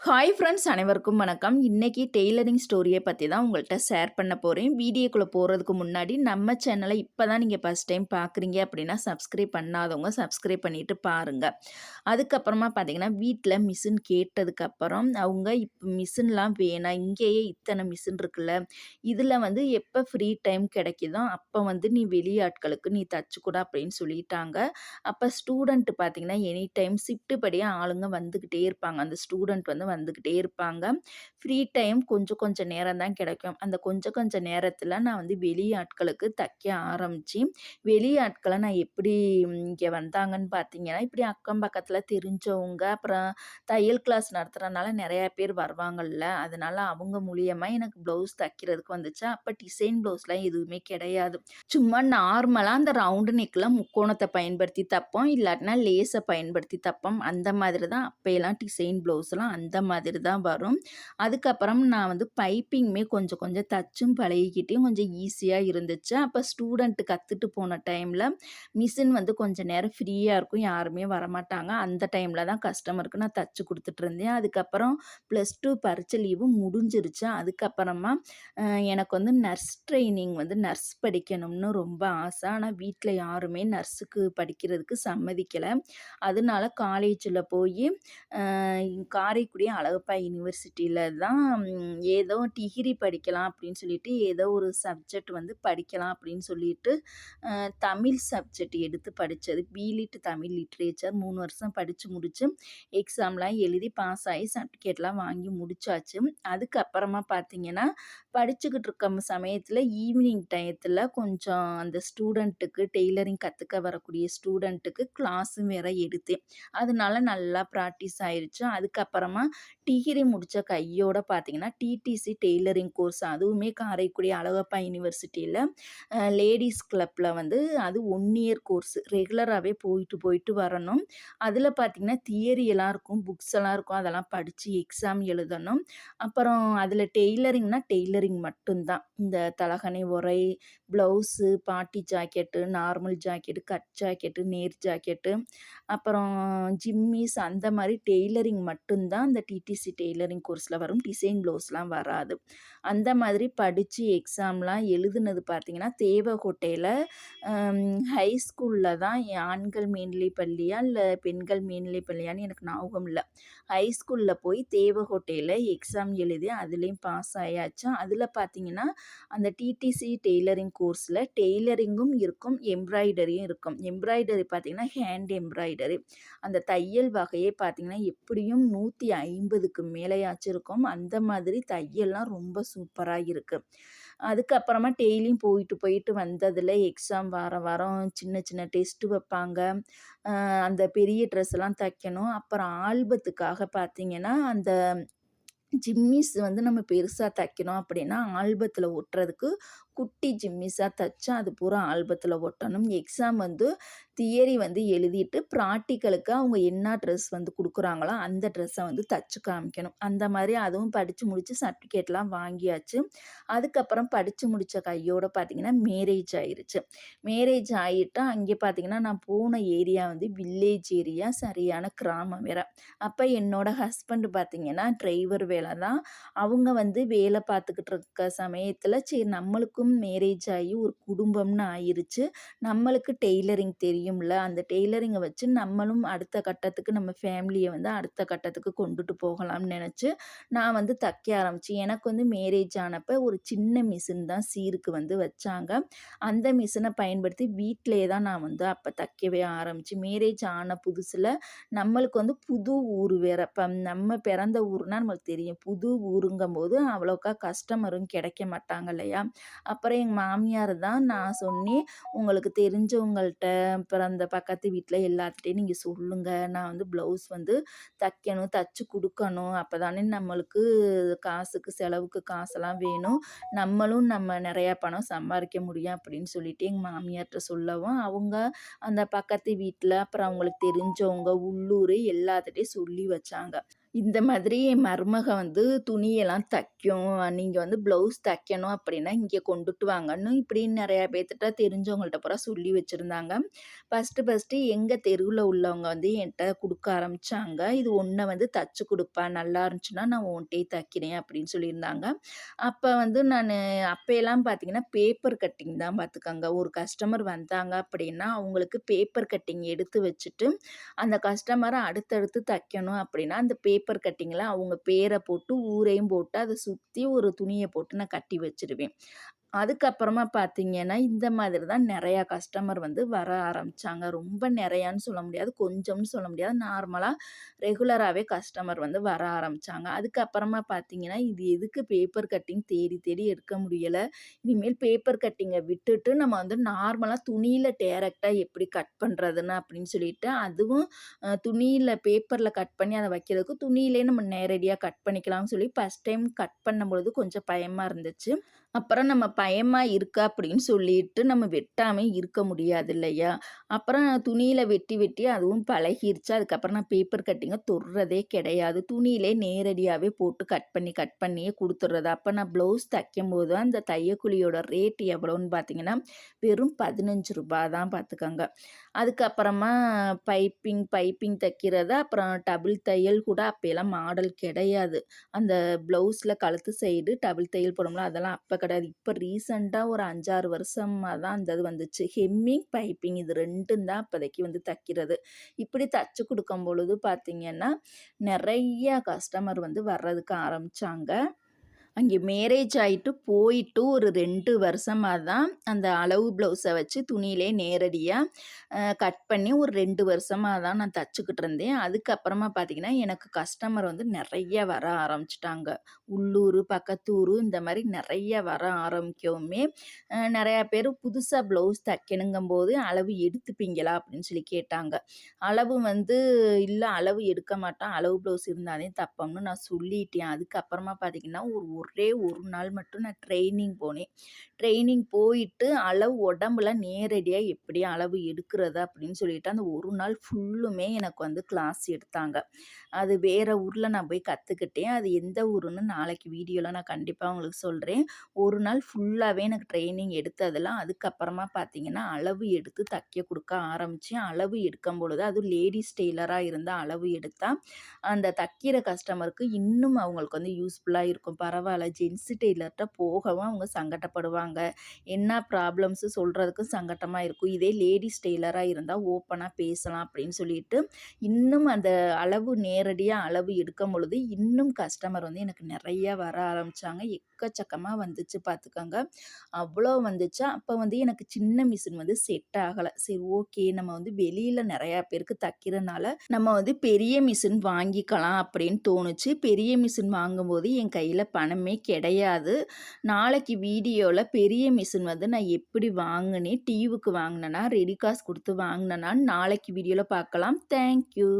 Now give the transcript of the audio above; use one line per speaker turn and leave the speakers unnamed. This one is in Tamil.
ஹாய் ஃப்ரெண்ட்ஸ், அனைவருக்கும் வணக்கம். இன்னைக்கு டெய்லரிங் ஸ்டோரியை பற்றி தான் உங்கள்கிட்ட ஷேர் பண்ண போகிறேன். வீடியோக்குள்ளே போகிறதுக்கு முன்னாடி நம்ம சேனலை இப்போ தான் நீங்கள் ஃபஸ்ட் டைம் பார்க்குறீங்க அப்படின்னா சப்ஸ்கிரைப் பண்ணாதவங்க சப்ஸ்கிரைப் பண்ணிவிட்டு பாருங்கள். அதுக்கப்புறமா பார்த்தீங்கன்னா வீட்டில் மிஷின் கேட்டதுக்கப்புறம் அவங்க இப்போ மிஷின்லாம் வேணாம், இங்கேயே இத்தனை மிஷின் இருக்குல்ல, இதில் வந்து எப்போ ஃப்ரீ டைம் கிடைக்குதோ அப்போ வந்து நீ வெளியாட்களுக்கு நீ தச்சு கொடு அப்படின்னு சொல்லிட்டாங்க. அப்போ ஸ்டூடெண்ட் பார்த்தீங்கன்னா எனி டைம் ஷிஃப்ட்டு படியாக ஆளுங்க வந்துக்கிட்டே இருப்பாங்க. அந்த ஸ்டூடெண்ட் வந்து வந்துக்கிட்டே இருப்பாங்க. ஃப்ரீ டைம் கொஞ்சம் கொஞ்சம் நேரம் தான் கிடைக்கும். அந்த கொஞ்சம் கொஞ்சம் நேரத்தில் நான் வந்து வெளியாட்களுக்கு தைக்க ஆரம்பித்து, வெளியாட்களை நான் எப்படி இங்கே வந்தாங்கன்னு பார்த்தீங்கன்னா, இப்படி அக்கம் பக்கத்தில் தெரிஞ்சவங்க, அப்புறம் தையல் கிளாஸ் நடத்துகிறனால நிறையா பேர் வருவாங்கல்ல, அதனால அவங்க மூலியமாக எனக்கு ப்ளவுஸ் தைக்கிறதுக்கு வந்துச்சு. அப்போ டிசைன் ப்ளவுஸ்லாம் எதுவுமே கிடையாது. சும்மா நார்மலாக அந்த ரவுண்டு நெக்கில் முக்கோணத்தை பயன்படுத்தி தைப்போம், இல்லாட்டினா லேஸை பயன்படுத்தி தைப்போம். அந்த மாதிரி தான் அப்போயெல்லாம் டிசைன் ப்ளவுஸ்லாம் அந்த மாதிரி தான் வரும். அதுக்கப்புறம் நான் வந்து பைப்பிங்குமே கொஞ்சம் கொஞ்சம் தச்சும் பழகிக்கிட்டேயும் கொஞ்சம் ஈஸியாக இருந்துச்சு. அப்போ ஸ்டூடெண்ட்டு கற்றுட்டு போன டைமில் மிஷின் வந்து கொஞ்சம் நேரம் ஃப்ரீயாக இருக்கும், யாருமே வரமாட்டாங்க. அந்த டைமில் தான் கஸ்டமருக்கு நான் தச்சு கொடுத்துட்ருந்தேன். அதுக்கப்புறம் +2 பரீட்சை லீவு முடிஞ்சிருச்சு. அதுக்கப்புறமா எனக்கு வந்து நர்ஸ் ட்ரைனிங் வந்து நர்ஸ் படிக்கணும்னு ரொம்ப ஆசை. ஆனால் வீட்டில் யாருமே நர்ஸுக்கு படிக்கிறதுக்கு சம்மதிக்கலை. அதனால காலேஜில் போய் காரைக்குடி அழகப்பா யூனிவர்சிட்டியில் தான் ஏதோ டிகிரி படிக்கலாம் அப்படின்னு சொல்லிட்டு, ஏதோ ஒரு சப்ஜெக்ட் வந்து படிக்கலாம் அப்படின்னு சொல்லிட்டு தமிழ் சப்ஜெக்ட் எடுத்து படித்தது. பிலிட் தமிழ் லிட்ரேச்சர் 3 வருஷம் படித்து முடித்து எக்ஸாம்லாம் எழுதி பாஸ் ஆகி சர்டிஃபிகேட்லாம் வாங்கி முடிச்சாச்சு. அதுக்கப்புறமா பார்த்தீங்கன்னா படிச்சுக்கிட்டு இருக்க சமயத்தில் ஈவினிங் டயத்தில் கொஞ்சம் அந்த ஸ்டூடெண்ட்டுக்கு டெய்லரிங் கற்றுக்க வரக்கூடிய ஸ்டூடெண்ட்டுக்கு கிளாஸும் வேற எடுத்தேன். அதனால நல்லா ப்ராக்டிஸ் ஆயிடுச்சு. அதுக்கப்புறமா டிகிரி முடித்த கையோட பார்த்தீங்கன்னா டிடிசி டெய்லரிங் கோர்ஸ், அதுவுமே காரைக்குடி அழகப்பா யூனிவர்சிட்டியில் லேடிஸ் கிளப்பில் வந்து அது 1 இயர் கோர்ஸ் ரெகுலராகவே போயிட்டு போயிட்டு வரணும். அதில் பார்த்திங்கன்னா தியரியெல்லாம் இருக்கும், புக்ஸ் எல்லாம் இருக்கும், அதெல்லாம் படித்து எக்ஸாம் எழுதணும். அப்புறம் அதில் டெய்லரிங்னா டெய்லரிங் மட்டும்தான். இந்த தலகணி உறை, ப்ளவுஸு, பாட்டி jacket, normal jacket, cut jacket, நேர் ஜாக்கெட்டு, அப்புறம் ஜிம்மிஸ், அந்த மாதிரி டெய்லரிங் மட்டும்தான் அந்த டிடிசி டெய்லரிங் கோர்ஸில் வரும். டிசைன் ப்ளவுஸ்லாம் வராது. அந்த மாதிரி படித்து எக்ஸாம்லாம் எழுதுனது பார்த்திங்கன்னா தேவகோட்டையில் ஹை ஸ்கூலில் தான். ஆண்கள் மேல்நிலைப் பள்ளியா இல்லை பெண்கள் மேல்நிலைப் பள்ளியான்னு எனக்கு ஞாபகம் இல்லை. ஹை ஸ்கூலில் போய் தேவகோட்டையில் எக்ஸாம் எழுதி அதுலேயும் பாஸ் ஆயாச்சு. அதில் பார்த்திங்கன்னா அந்த டிடிசி டெய்லரிங் கோர்ஸில் டெய்லரிங்கும் இருக்கும், எம்ப்ராய்டரியும் இருக்கும். எம்ப்ராய்டரி பார்த்திங்கன்னா ஹேண்ட் எம்ப்ராய்டரி. அந்த தையல் வகையே பார்த்திங்கன்னா எப்படியும் 150க்கு மேலேயாச்சும் இருக்கும். அந்த மாதிரி தையல்லாம் ரொம்ப சூப்பராக இருக்குது. அதுக்கப்புறமா டெய்லியும் போயிட்டு போயிட்டு வந்ததில் எக்ஸாம் வாரம் வாரம் சின்ன சின்ன டெஸ்ட்டு வைப்பாங்க. அந்த பெரிய ட்ரெஸ்லாம் தைக்கணும். அப்புறம் ஆல்பத்துக்காக பார்த்திங்கன்னா அந்த ஜிம்மிஸ் வந்து நம்ம பெருசாக தைக்கணும் அப்படின்னா ஆல்பத்தில் ஒட்டுறதுக்கு குட்டி ஜிம்மிஸாக தைச்சா அது பூரா ஆல்பத்தில் ஒட்டணும். எக்ஸாம் வந்து தியரி வந்து எழுதிட்டு ப்ராக்டிக்கலுக்கு அவங்க என்ன ட்ரெஸ் வந்து கொடுக்குறாங்களோ அந்த ட்ரெஸ்ஸை வந்து தச்சு காமிக்கணும். அந்த மாதிரி அதுவும் படித்து முடித்து சர்டிஃபிகேட்லாம் வாங்கியாச்சு. அதுக்கப்புறம் படித்து முடித்த கையோடு பார்த்திங்கன்னா மேரேஜ் ஆயிடுச்சு. மேரேஜ் ஆகிட்டு அங்கே பார்த்திங்கன்னா நான் போன ஏரியா வந்து வில்லேஜ் ஏரியா, சரியான கிராமம் வேறு. அப்போ என்னோடய ஹஸ்பண்ட் பார்த்திங்கன்னா டிரைவர் வேலை தான். அவங்க வந்து வேலை பார்த்துக்கிட்டு இருக்க சமயத்தில் சரி நம்மளுக்கும் மேரேஜ் ஆகி ஒரு குடும்பம்னு ஆயிருச்சு, நம்மளுக்கு டெய்லரிங் தெரியும்ல, அந்த டெய்லரிங்கை வச்சு நம்மளும் அடுத்த கட்டத்துக்கு நம்ம ஃபேமிலியை வந்து அடுத்த கட்டத்துக்கு கொண்டுட்டு போகலாம்னு நினச்சி நான் வந்து தைக்க ஆரம்பித்தேன். எனக்கு வந்து மேரேஜ் ஆனப்போ ஒரு சின்ன மிஷின் தான் சீருக்கு வந்து வச்சாங்க. அந்த மிஷினை பயன்படுத்தி வீட்டிலே தான் நான் வந்து அப்போ தைக்கவே ஆரம்பித்தேன். மேரேஜ் ஆன புதுசில் நம்மளுக்கு வந்து புது ஊர் வேறு. இப்போ நம்ம பிறந்த ஊர்னால் நம்மளுக்கு தெரியும், புது ஊருங்கும்போது அவ்வளோக்கா கஸ்டமரும் கிடைக்க மாட்டாங்க இல்லையா. அப்புறம் எங்கள் மாமியார் தான் நான் சொன்னேன், உங்களுக்கு தெரிஞ்சவங்கள்ட்ட அப்புறம் அந்த பக்கத்து வீட்டில் எல்லாத்துட்டையும் நீங்கள் சொல்லுங்கள், நான் வந்து ப்ளவுஸ் வந்து தைக்கணும், தச்சு கொடுக்கணும், அப்போ தானே நம்மளுக்கு காசுக்கு செலவுக்கு காசெல்லாம் வேணும், நம்மளும் நம்ம நிறையா பணம் சம்பாதிக்க முடியும் அப்படின்னு சொல்லிட்டு எங்கள் மாமியார்கிட்ட சொல்லவும் அவங்க அந்த பக்கத்து வீட்டில் அப்புறம் அவங்களுக்கு தெரிஞ்சவங்க உள்ளூர் எல்லாத்துட்டையும் சொல்லி வச்சாங்க. இந்த மாதிரி என் மருமக வந்து துணியெல்லாம் தைக்கும். நீங்க வந்து ப்ளவுஸ் தைக்கணும் அப்படின்னா, இங்க கொண்டுட்டு வாங்கன்னு இப்படின்னு நெறையா பேத்துட்ட தெரிஞ்சவங்கள்ட்ட பூரா சொல்லி வச்சிருந்தாங்க. ஃபர்ஸ்ட்டு எங்க தெருவுல உள்ளவங்க வந்து என்ட்ட குடுக்க ஆரம்பிச்சாங்க. "இது ஒண்ண வந்து தச்சு குடுப்பா. நல்லா இருந்துச்சுன்னா, நான் உன்ட்டயே தைக்கிறேன்" அப்படின்னு சொல்லியிருந்தாங்க. அப்ப வந்து அப்பயெல்லாம் பார்த்தீங்கன்னா, பேப்பர் கட்டிங் தான் பார்த்துக்கங்க. ஒரு கஸ்டமர் வந்தாங்க அப்படின்னா, அவங்களுக்கு பேப்பர் கட்டிங் எடுத்து வச்சுட்டு, அந்த கஸ்டமர அடுத்தடுத்து தைக்கணும் அப்படின்னா, அந்த பேப்பர் கட்டிங்கில அவங்க பேர போட்டு, ஊரையும் போட்டு, அத சுத்தி ஒரு துணிய போட்டு நான் கட்டி வச்சுருவேன். அதுக்கப்புறமா பார்த்தீங்கன்னா, இந்த மாதிரி தான் நெறையா கஸ்டமர் வந்து வர ஆரம்பிச்சாங்க. ரொம்ப நெறையான்னு சொல்ல முடியாது. கொஞ்சம்னு சொல்ல முடியாது. நார்மலா ரெகுலராவே கஸ்டமர் வந்து வர ஆரம்பிச்சாங்க. அதுக்கப்புறமா பார்த்தீங்கன்னா, இது எதுக்கு பேப்பர் கட்டிங் தேடி தேடி எடுக்க முடியல. இனிமேல் பேப்பர் கட்டிங்க விட்டுட்டு, நம்ம வந்து நார்மலா துணியில டைரக்ட்டா எப்படி கட் பண்றதுன்னு அப்படின்னு சொல்லிட்டு, அதுவும் துணியில பேப்பர்ல கட் பண்ணி அத வைக்கிறதுக்கு, துணியிலேயே நம்ம நேரடியா கட் பண்ணிக்கலாம்னு சொல்லி ஃபர்ஸ்ட் டைம் கட் பண்ணும்பொழுது கொஞ்சம் பயமா இருந்துச்சு. அப்புறம் நம்ம பயமா இருக்கா அப்படின்னு சொல்லிட்டு நம்ம வெட்டாம இருக்க முடியாது இல்லையா? அப்புறம் துணியில வெட்டி வெட்டி அதுவும் பழகிருச்சு. அதுக்கப்புறம் நான் பேப்பர் கட்டிங்க தொடுறதே கிடையாது. துணியிலே நேரடியாவே போட்டு கட் பண்ணியே குடுத்துடுறது. அப்ப நான் ப்ளவுஸ் தைக்கும்போது அந்த தையக்கூலியோட ரேட் எவ்வளோன்னு பார்த்தீங்கன்னா, வெறும் ரூ. 15 தான் பார்த்துக்கங்க. அதுக்கப்புறமா பைப்பிங் தைக்கிறது, அப்புறம் டபுள் தையல் கூட அப்பயெல்லாம் மாடல் கிடையாது. அந்த ப்ளவுஸில கழுத்து சைடு டபுள் தையல் போடுவோம்ல, அதெல்லாம் அப்ப கிடையாது. இப்ப ரீசென்ட்டா ஒரு 5, 6 வருஷமா தான் அந்த இது வந்துச்சு. ஹெம்மிங், பைப்பிங் இது 2ம் தான் அப்போதைக்கு வந்து தைக்கிறது. இப்படி தச்சு குடுக்கும் பொழுது பார்த்தீங்கன்னா, நெறைய கஸ்டமர் வந்து வர்றதுக்கு ஆரம்பிச்சாங்க. அங்கே மேரேஜ் ஆயிட்டு போயிட்டு ஒரு 2 வருஷமா தான் அந்த அளவு ப்ளவுஸ வச்சு துணியிலே நேரடியா கட் பண்ணி ஒரு 2 வருஷமா தான் நான் தச்சுக்கிட்டு இருந்தேன். அதுக்கப்புறமா பார்த்தீங்கன்னா, எனக்கு கஸ்டமர் வந்து நெறைய வர ஆரம்பிச்சுட்டாங்க. உள்ளூரு, பக்கத்தூரு இந்த மாரி நெறைய வர ஆரம்பிக்கவுமே, நெறையா பேரு புதுசா ப்ளவுஸ் தைக்கணுங்கும்போது, "அளவு எடுத்துப்பீங்களா?" அப்படின்னு சொல்லி கேட்டாங்க. அளவு வந்து, "இல்ல அளவு எடுக்க மாட்டோம். அளவு ப்ளவுஸ் இருந்தா தான் தப்போம்னு" நான் சொல்லிட்டேன். அதுக்கப்புறமா பார்த்தீங்கன்னா, ஒரே ஒரு நாள் மட்டும் நான் ட்ரெய்னிங் போனேன். ட்ரெய்னிங் போயிட்டு அளவு உடம்புல நேரடியா எப்படி அளவு எடுக்கிறது அப்படின்னு சொல்லிட்டு, அந்த ஒரு நாள் ஃபுல்லுமே எனக்கு வந்து கிளாஸ் எடுத்தாங்க. அது வேற ஊர்ல நான் போய் கத்துக்கிட்டேன். அது எந்த ஊருன்னு நாளைக்கு வீடியோல நான் கண்டிப்பா உங்களுக்கு சொல்றேன். ஒரு நாள் ஃபுல்லாவே எனக்கு ட்ரெய்னிங் எடுத்ததுல, அதுக்கப்புறமா பார்த்தீங்கன்னா, அளவு எடுத்து தைக்க குடுக்க ஆரம்பிச்சேன். அளவு எடுக்கும் பொழுது அதுவும் லேடீஸ் டெய்லரா இருந்தா அளவு எடுத்தா, அந்த தைக்கிற கஸ்டமருக்கு இன்னும் அவங்களுக்கு வந்து யூஸ்ஃபுல்லா இருக்கும். பரவால்ல ஜென்ஸ் டெய்லர்ட்ட போகவும் அவங்க சங்கட்டப்படுவாங்க. என்ன ப்ராப்ளம்ஸு சொல்றதுக்கும் சங்கட்டமா இருக்கும். இதே லேடீஸ் டெய்லரா இருந்தா ஓப்பனா பேசலாம் அப்படின்னு சொல்லிட்டு, இன்னும் அந்த அளவு நேரடியா அளவு எடுக்கும் பொழுது, இன்னும் கஸ்டமர் வந்து எனக்கு நெறைய வர ஆரம்பிச்சாங்க. எக்கச்சக்கமா வந்துச்சு பார்த்துக்கங்க. அவ்வளோ வந்துச்சு. அப்ப வந்து எனக்கு சின்ன மிஷின் வந்து செட் ஆகல. சரி ஓகே நம்ம வந்து வெளியில நெறையா பேருக்கு தைக்கிறனால, நம்ம வந்து பெரிய மிஷின் வாங்கிக்கலாம் அப்படின்னு தோணுச்சு. பெரிய மிஷின் வாங்கும்போது என் கையில பணமே கிடையாது. நாளைக்கு வீடியோல பெரிய மிஷின் வந்து நான் எப்படி வாங்குனேன், டிவிக்கு வாங்குனேனா, ரெடி காசு குடுத்து வாங்குனேனான்னு நாளைக்கு வீடியோல பார்க்கலாம். Thank you.